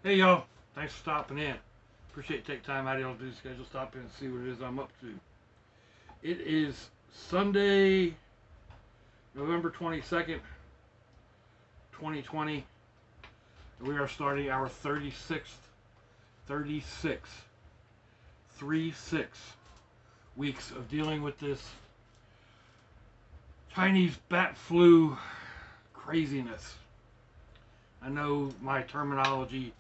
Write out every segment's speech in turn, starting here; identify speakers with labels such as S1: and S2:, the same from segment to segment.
S1: Hey y'all, thanks for stopping in. Appreciate you taking time out of your busy schedule, stop in and see what it is I'm up to. It is Sunday, November 22nd, 2020. And we are starting our 36 weeks of dealing with this Chinese bat flu craziness. I know my terminology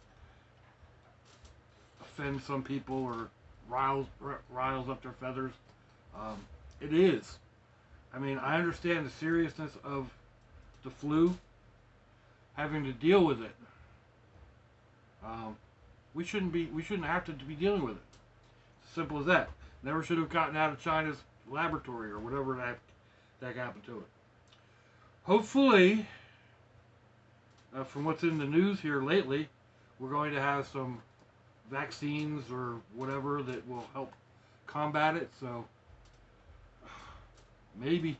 S1: offends some people or riles up their feathers. It is. I mean, I understand the seriousness of the flu, having to deal with it. We shouldn't have to be dealing with it. Simple as that. Never should have gotten out of China's laboratory or whatever that happened to it. Hopefully, from what's in the news here lately, we're going to have some vaccines or whatever that will help combat it. So maybe,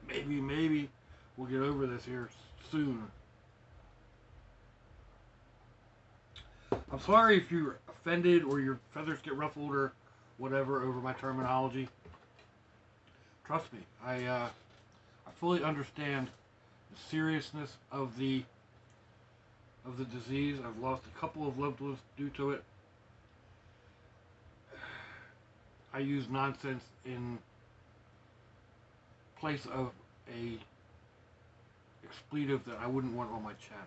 S1: maybe we'll get over this here soon. I'm sorry if you're offended or your feathers get ruffled or whatever over my terminology. Trust me, I fully understand the seriousness of the disease. I've lost a couple of loved ones due to it. I use nonsense in place of a expletive that I wouldn't want on my channel.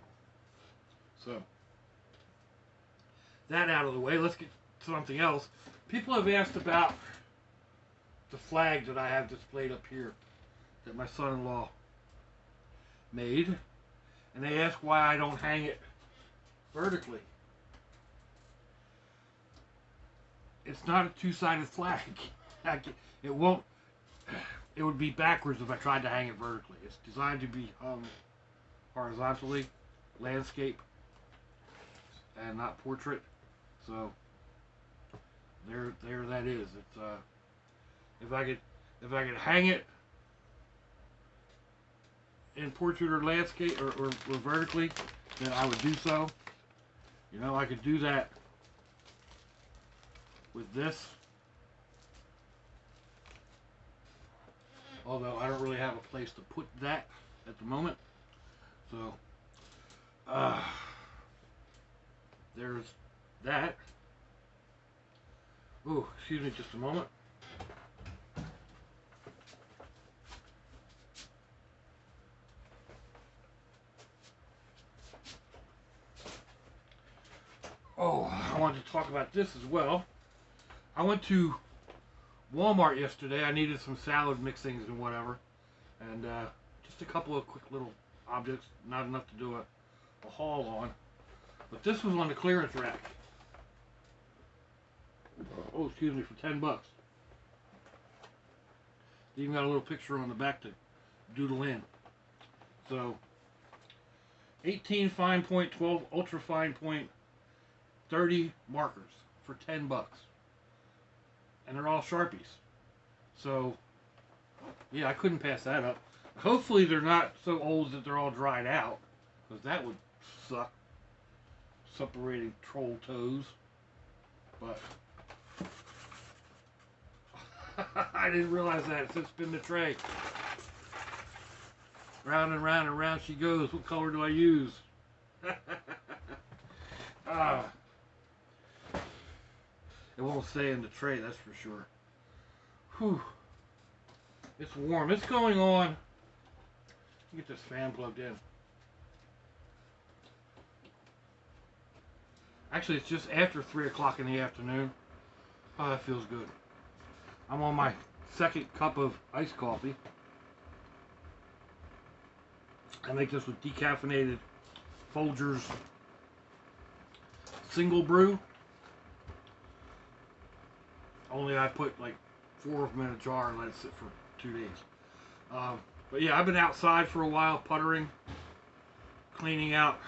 S1: So, that out of the way, let's get to something else. People have asked about the flag that I have displayed up here that my son-in-law made, and they ask why I don't hang it vertically. It's not a two-sided flag. It won't. It would be backwards if I tried to hang it vertically. It's designed to be hung horizontally, landscape, and not portrait. So there that is. It's if I could hang it in portrait or landscape or vertically, then I would do so. You know, I could do that with this, although I don't really have a place to put that at the moment. So there's that. Oh, excuse me just a moment. Oh, I wanted to talk about this as well. I went to Walmart yesterday. I needed some salad mixings and whatever, and just a couple of quick little objects, not enough to do a haul on. But this was on the clearance rack. Oh, excuse me, for $10. They even got a little picture on the back to doodle in. So, 18 fine point, 12 ultra fine point, 30 markers for $10. And they're all Sharpies. So, yeah, I couldn't pass that up. Hopefully they're not so old that they're all dried out, because that would suck. Separating troll toes. But I didn't realize that. It said spin the tray. Round and round and round she goes. What color do I use? It won't stay in the tray, that's for sure. Whew. It's warm. It's going on. Get this fan plugged in. Actually, it's just after 3 o'clock in the afternoon. Oh, that feels good. I'm on my second cup of iced coffee. I make this with decaffeinated Folgers single brew. Only I put like 4 of them in a jar and let it sit for 2 days. But yeah, I've been outside for a while puttering, cleaning out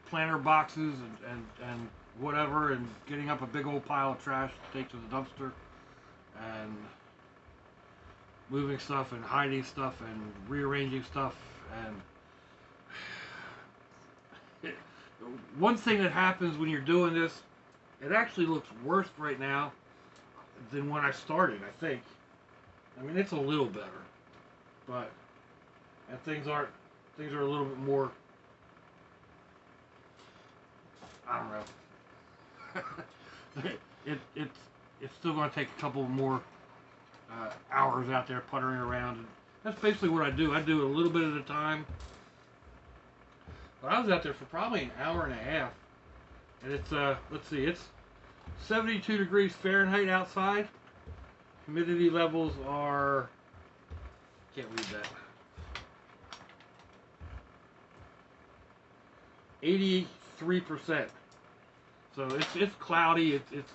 S1: planter boxes and whatever, and getting up a big old pile of trash to take to the dumpster, and moving stuff and hiding stuff and rearranging stuff, and One thing that happens when you're doing this, it actually looks worse right now than when I started, I think. I mean, it's a little better, but and things are a little bit more. I don't know. It's still going to take a couple more hours out there puttering around. And that's basically what I do. I do it a little bit at a time. But I was out there for probably an hour and a half, and it's let's see, it's 72 degrees Fahrenheit outside. Humidity levels are, can't read that, 83%. So it's cloudy, it's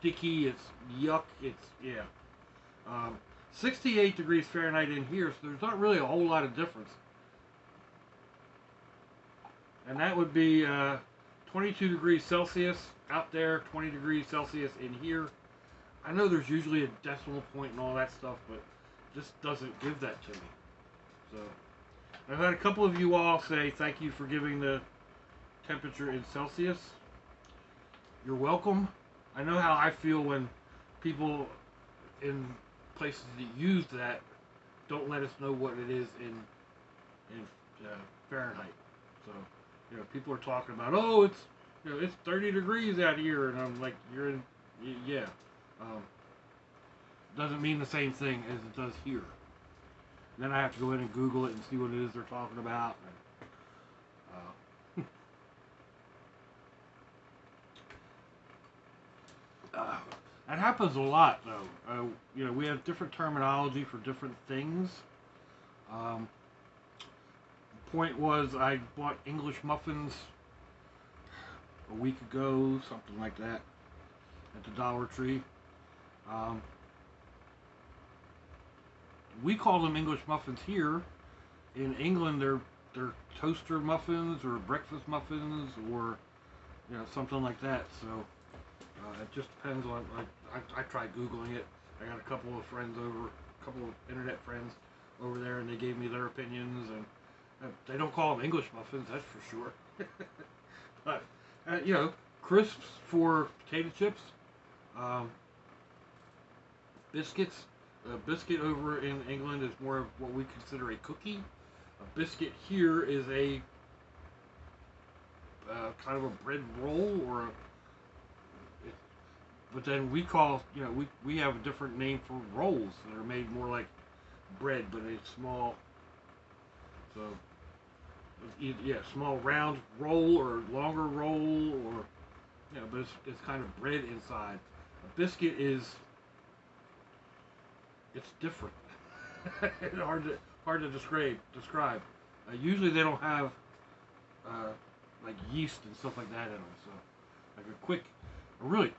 S1: sticky, it's yuck, it's yeah. 68 degrees Fahrenheit in here, so there's not really a whole lot of difference. And that would be 22 degrees Celsius out there, 20 degrees Celsius in here. I know there's usually a decimal point and all that stuff, but it just doesn't give that to me. So I've had a couple of you all say thank you for giving the temperature in Celsius. You're welcome. I know how I feel when people in places that use that don't let us know what it is in Fahrenheit. So people are talking about, oh, it's 30 degrees out here, and I'm like, you're in, yeah. Doesn't mean the same thing as it does here. And then I have to go in and Google it and see what it is they're talking about. That happens a lot, though. We have different terminology for different things. The point was, I bought English muffins a week ago, something like that, at the Dollar Tree. We call them English muffins here. In England, they're toaster muffins or breakfast muffins or something like that. So it just depends on. I tried Googling it. I got a couple of internet friends over there, and they gave me their opinions. And they don't call them English muffins, that's for sure. But crisps for potato chips, biscuits. A biscuit over in England is more of what we consider a cookie. A biscuit here is a kind of a bread roll, but then we call, we have a different name for rolls that are made more like bread, but a small, so small round roll or longer roll, or but it's kind of bread inside. A biscuit is, it's different. It's hard to describe. Usually they don't have like yeast and stuff like that in them. So like a really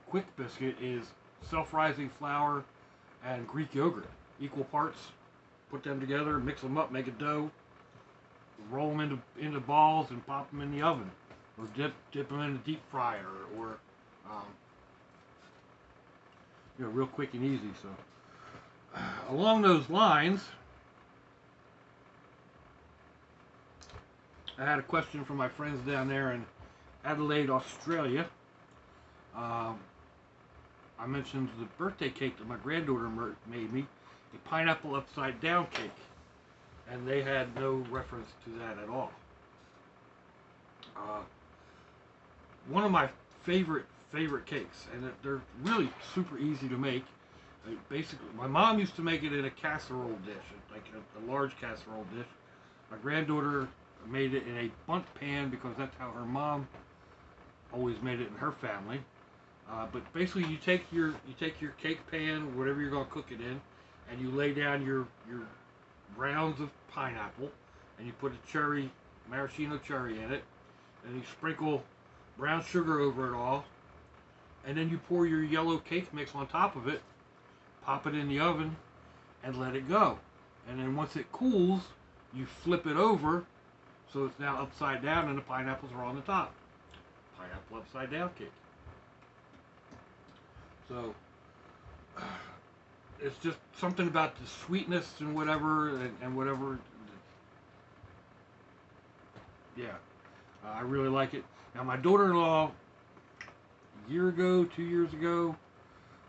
S1: quick biscuit is self-rising flour and Greek yogurt, equal parts. Put them together, mix them up, make a dough, roll them into balls, and pop them in the oven, or dip them in a deep fryer, or real quick and easy. So. Along those lines, I had a question from my friends down there in Adelaide, Australia. I mentioned the birthday cake that my granddaughter made me, a pineapple upside down cake, and they had no reference to that at all. One of my favorite cakes, and they're really super easy to make. Basically, my mom used to make it in a casserole dish, like a large casserole dish. My granddaughter made it in a bundt pan because that's how her mom always made it in her family. But basically, you take your cake pan, whatever you're going to cook it in, and you lay down your rounds of pineapple, and you put a maraschino cherry in it, and you sprinkle brown sugar over it all, and then you pour your yellow cake mix on top of it. Pop it in the oven and let it go. And then once it cools, you flip it over so it's now upside down and the pineapples are on the top. Pineapple upside down cake. So it's just something about the sweetness and whatever and whatever. Yeah. I really like it. Now my daughter-in-law, a year ago, 2 years ago,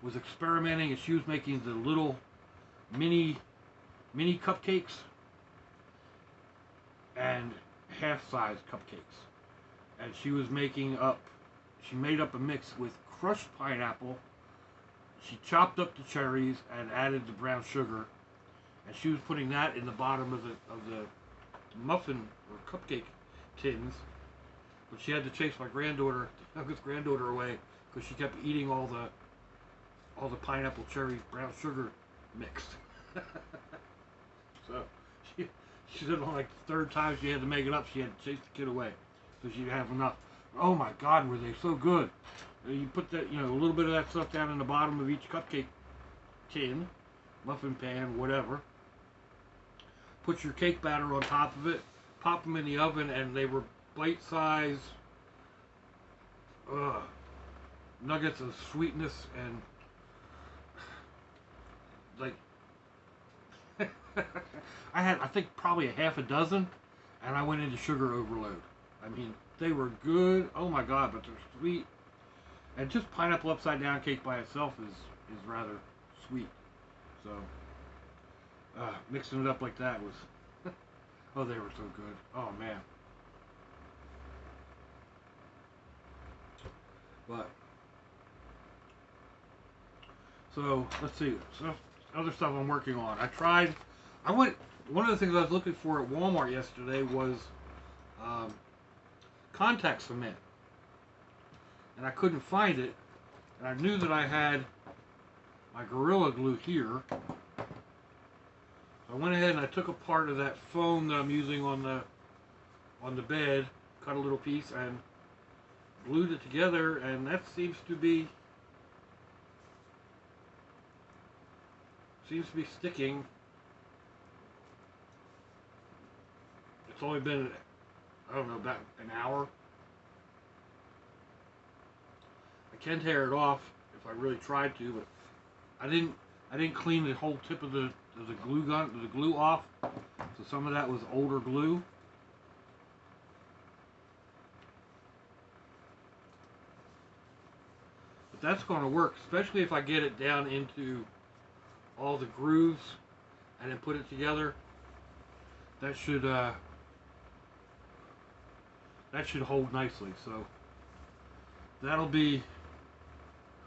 S1: was experimenting, and she was making the little mini cupcakes and half-size cupcakes, and she made up a mix with crushed pineapple. She chopped up the cherries and added the brown sugar, and she was putting that in the bottom of the muffin or cupcake tins. But she had to chase my youngest granddaughter, away because she kept eating all the pineapple, cherry, brown sugar mixed. So she said on like the third time she had to make it up, she had to chase the kid away so she'd have enough. Oh my God, were they so good! You put that, a little bit of that stuff down in the bottom of each cupcake tin, muffin pan, whatever. Put your cake batter on top of it, pop them in the oven, and they were bite-sized nuggets of sweetness, and like I think probably a half a dozen, and I went into sugar overload. I mean, they were good. Oh my God, but they're sweet. And just pineapple upside down cake by itself is rather sweet. So mixing it up like that was oh, they were so good. Oh man. But so let's see. So other stuff I'm working on. One of the things I was looking for at Walmart yesterday was contact cement, and I couldn't find it. And I knew that I had my Gorilla Glue here. I went ahead and I took a part of that foam that I'm using on the bed, cut a little piece, and glued it together, and that seems to be sticking. It's only been, I don't know, about an hour. I can tear it off if I really tried to, but I didn't clean the whole tip of the glue off, so some of that was older glue. But that's going to work, especially if I get it down into all the grooves and then put it together. That should hold nicely. So that'll be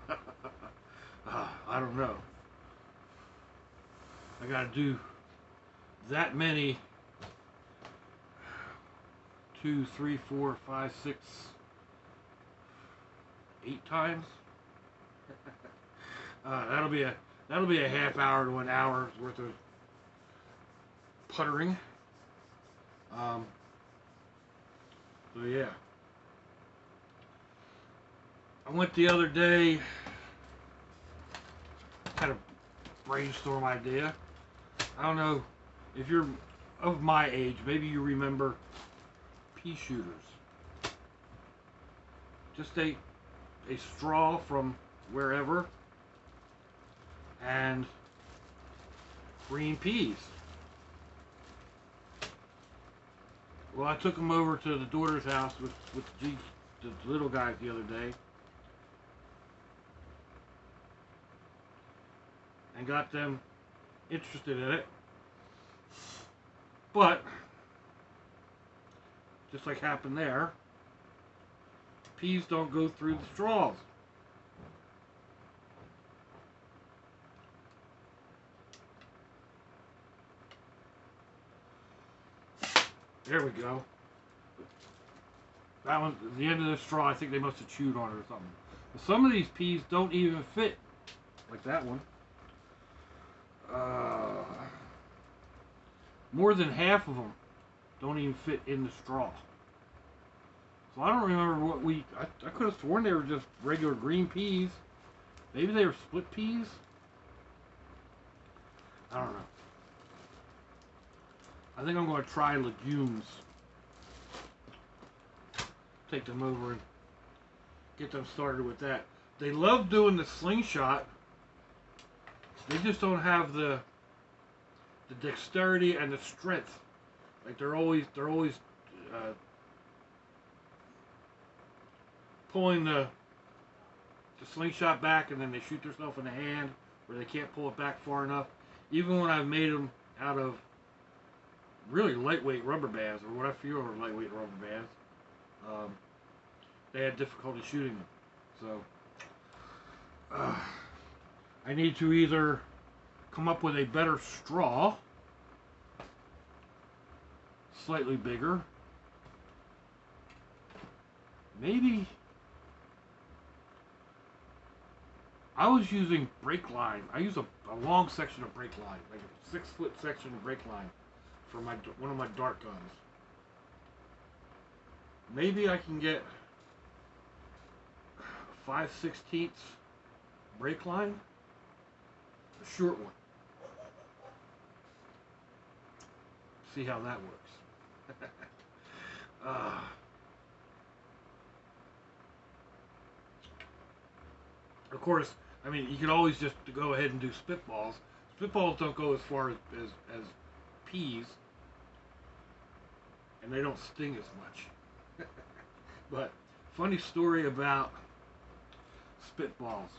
S1: I don't know. I got to do that many 2, 3, 4, 5, 6, 8 times. That'll be a half hour to an hour's worth of puttering. So yeah, I went the other day, had a brainstorm idea. I don't know if you're of my age, maybe you remember pea shooters. Just a straw from wherever and green peas. Well, I took them over to the daughter's house with the little guys the other day and got them interested in it. But just like happened there, peas don't go through the straws. There we go. That one, the end of the straw, I think they must have chewed on it or something. But some of these peas don't even fit, like that one. More than half of them don't even fit in the straw. So I don't remember what I could have sworn they were just regular green peas. Maybe they were split peas? I don't know. I think I'm going to try legumes. Take them over and get them started with that. They love doing the slingshot. They just don't have the dexterity and the strength. Like they're always pulling the slingshot back, and then they shoot themselves in the hand, where they can't pull it back far enough. Even when I've made them out of really lightweight rubber bands, or what I feel are lightweight rubber bands, they had difficulty shooting them. So I need to either come up with a better straw, slightly bigger, maybe. I was using brake line. I use a long section of brake line, like a 6-foot section of brake line for one of my dart guns. Maybe I can get a 5/16 brake line, a short one. See how that works. Of course, I mean, you can always just go ahead and do spitballs. Spitballs don't go as far as peas, and they don't sting as much. But funny story about spitballs.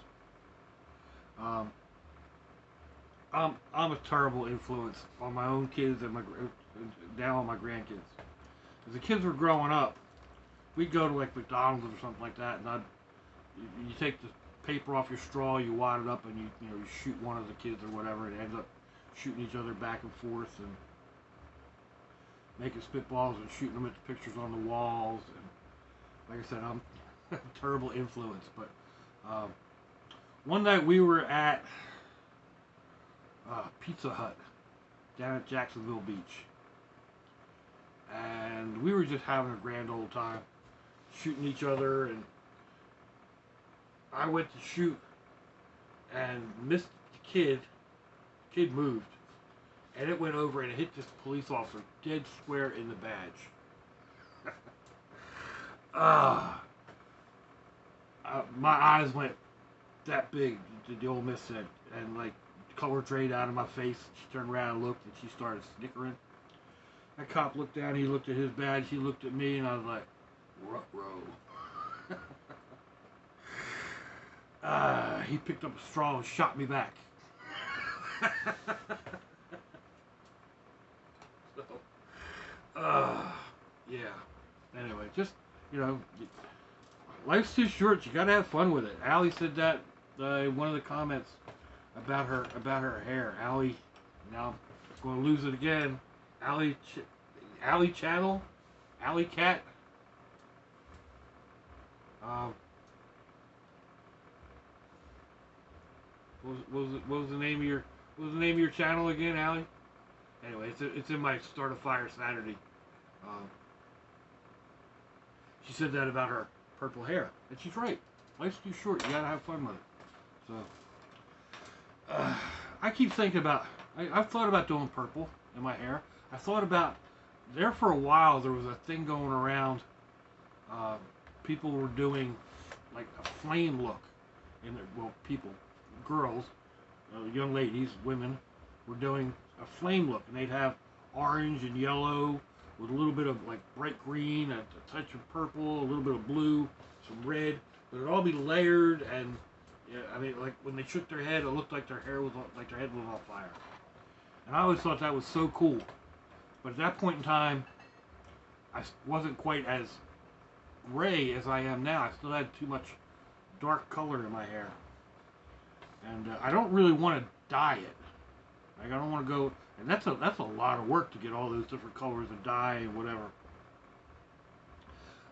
S1: I'm a terrible influence on my own kids and now on my grandkids. As the kids were growing up, we'd go to like McDonald's or something like that, and you take the paper off your straw, you wad it up, and you shoot one of the kids or whatever, and it ends up shooting each other back and forth and making spitballs and shooting them at the pictures on the walls. And like I said, I'm a terrible influence. But one night we were at Pizza Hut down at Jacksonville Beach, and we were just having a grand old time shooting each other, and I went to shoot and missed the kid. The kid moved, and it went over and it hit this police officer dead square in the badge. My eyes went that big, the old miss said, and like color drained out of my face. She turned around and looked, and she started snickering. That cop looked down, he looked at his badge, he looked at me, and I was like, ruh-roh. He picked up a straw and shot me back. So, yeah. Anyway, just, life's too short. You gotta have fun with it. Allie said that in one of the comments about her hair. Allie, now I'm going to lose it again. Allie Channel, Allie Cat. What was the name of your channel again, Allie? Anyway, it's in my Start a Fire Saturday. She said that about her purple hair, and she's right. Life's too short. You gotta have fun with it. So, I keep thinking about. I've thought about doing purple in my hair. I thought about there for a while. There was a thing going around. People were doing like a flame look in their girls, young ladies, women, were doing a flame look, and they'd have orange and yellow with a little bit of like bright green, a touch of purple, a little bit of blue, some red, but it'd all be layered. And I mean, like when they shook their head, it looked like their head was on fire. And I always thought that was so cool. But at that point in time, I wasn't quite as gray as I am now. I still had too much dark color in my hair. And I don't really want to dye it. Like I don't want to go, and that's a lot of work to get all those different colors of dye and whatever.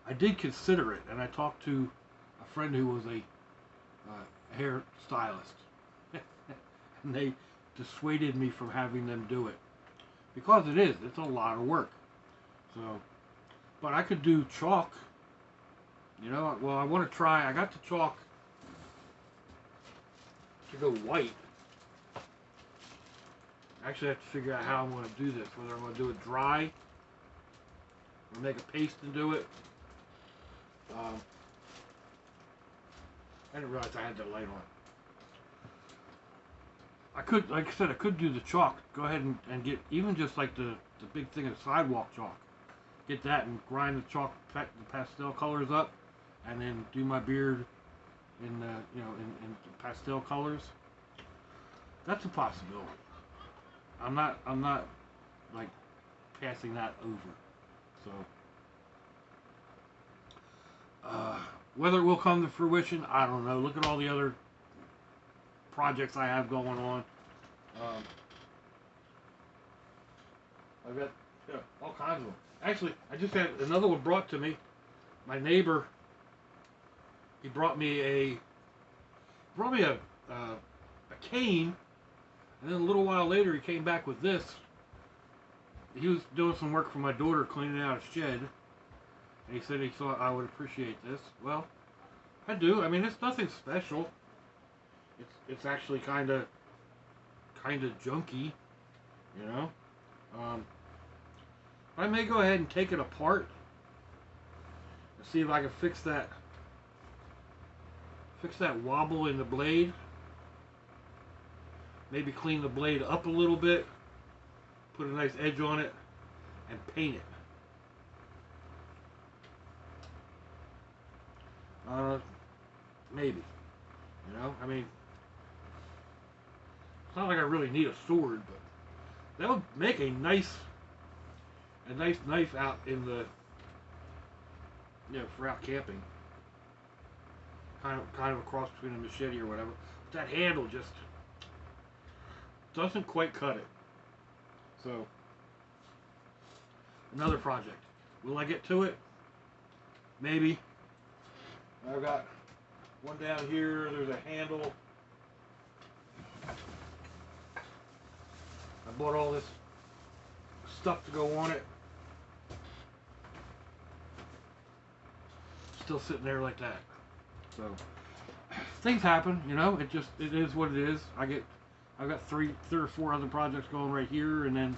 S1: I did consider it, and I talked to a friend who was a hair stylist, and they dissuaded me from having them do it because it's a lot of work. So, but I could do chalk. Well, I want to try. I got the chalk to go white. Actually, I have to figure out how I'm going to do this. Whether I'm going to do it dry, or make a paste and do it. I didn't realize I had that light on. I could, like I said, I could do the chalk. Go ahead and get even just like the big thing of sidewalk chalk. Get that and grind the chalk, the pastel colors up, and then do my beard in in pastel colors. That's a possibility. I'm not like passing that over. So whether it will come to fruition, I don't know. Look at all the other projects I have going on. I've got all kinds of them. Actually, I just had another one brought to me. My neighbor, he brought me a cane, and then a little while later he came back with this. He was doing some work for my daughter, cleaning out a shed, and he said he thought I would appreciate this. Well, I do. I mean, it's nothing special. It's actually kind of junky, you know. I may go ahead and take it apart and see if I can fix that wobble in the blade. Maybe clean the blade up a little bit, put a nice edge on it, and paint it. Maybe. You know, I mean, it's not like I really need a sword, but that would make a nice knife out in the, for out camping. Kind of a cross between a machete or whatever. But that handle just doesn't quite cut it. So, another project. Will I get to it? Maybe. I've got one down here. There's a handle. I bought all this stuff to go on it. Still sitting there like that. So things happen, you know. It is what it is. I've got three or four other projects going right here, and then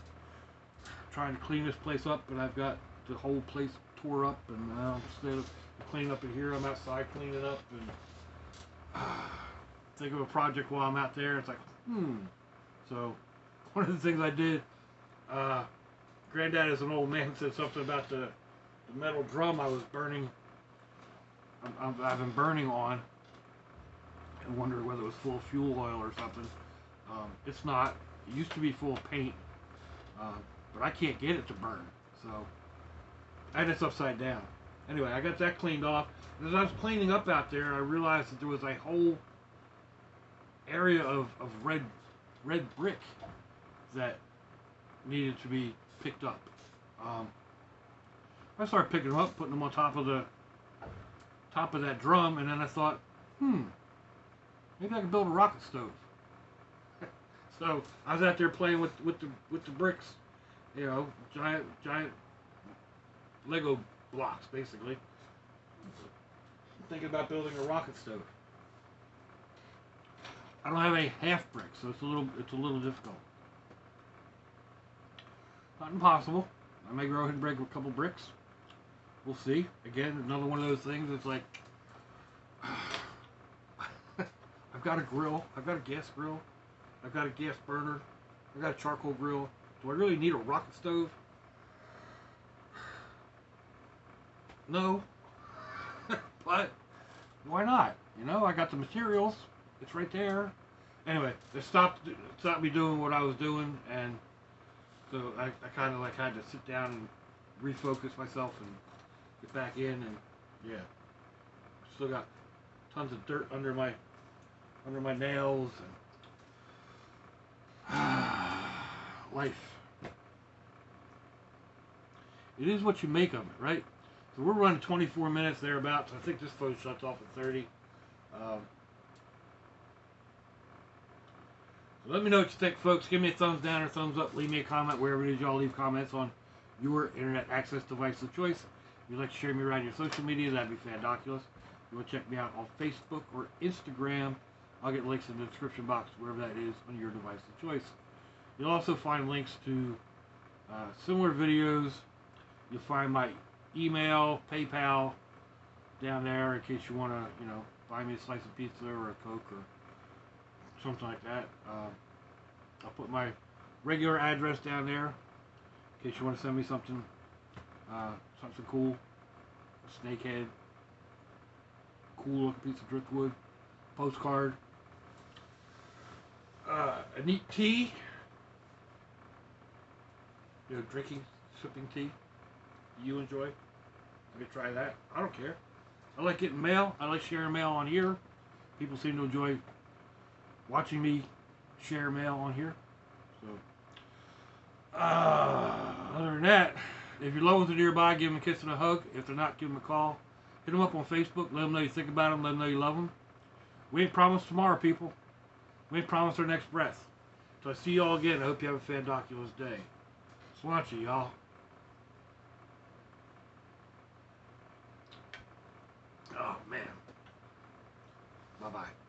S1: trying to clean this place up. But I've got the whole place tore up, and instead of cleaning up in here, I'm outside cleaning up and think of a project while I'm out there. It's like, So one of the things I did, Granddad is an old man, said something about the metal drum I was burning. I've been burning on, and wondered whether it was full of fuel oil or something. It's not. It used to be full of paint, but I can't get it to burn. So, and it's upside down. Anyway, I got that cleaned off. And as I was cleaning up out there, I realized that there was a whole area of red brick that needed to be picked up. I started picking them up, putting them on top of that drum, and then I thought, maybe I could build a rocket stove. So I was out there playing with the bricks, giant Lego blocks, basically. Thinking about building a rocket stove. I don't have any half bricks, so it's a little difficult. Not impossible. I may go ahead and break a couple bricks. We'll see. Again, another one of those things. It's like I've got a grill. I've got a gas grill. I've got a gas burner. I've got a charcoal grill. Do I really need a rocket stove? No. But why not? I got the materials. It's right there. Anyway, it stopped me doing what I was doing, and so I kind of had to sit down and refocus myself and get back in, and yeah, still got tons of dirt under my nails, and life. It is what you make of it, right? So we're running 24 minutes thereabouts. I think this phone shuts off at 30. So let me know what you think, folks. Give me a thumbs down or thumbs up. Leave me a comment wherever it is y'all leave comments on your internet access device of choice. If you'd like to share me around your social media, that'd be fandoculous. If you want to check me out on Facebook or Instagram, I'll get links in the description box, wherever that is on your device of choice. You'll also find links to similar videos. You'll find my email, PayPal down there in case you want to, buy me a slice of pizza or a Coke or something like that. I'll put my regular address down there in case you want to send me something cool, a snakehead, cool looking piece of driftwood. Postcard. A neat tea. You know, drinking, sipping tea. You enjoy? Let me try that. I don't care. I like getting mail. I like sharing mail on here. People seem to enjoy watching me share mail on here. So, other than that, if your loved ones are nearby, give them a kiss and a hug. If they're not, give them a call. Hit them up on Facebook. Let them know you think about them. Let them know you love them. We ain't promised tomorrow, people. We ain't promised our next breath. So I see y'all again. I hope you have a fandoculous day. Sláinte, y'all. Oh, man. Bye-bye.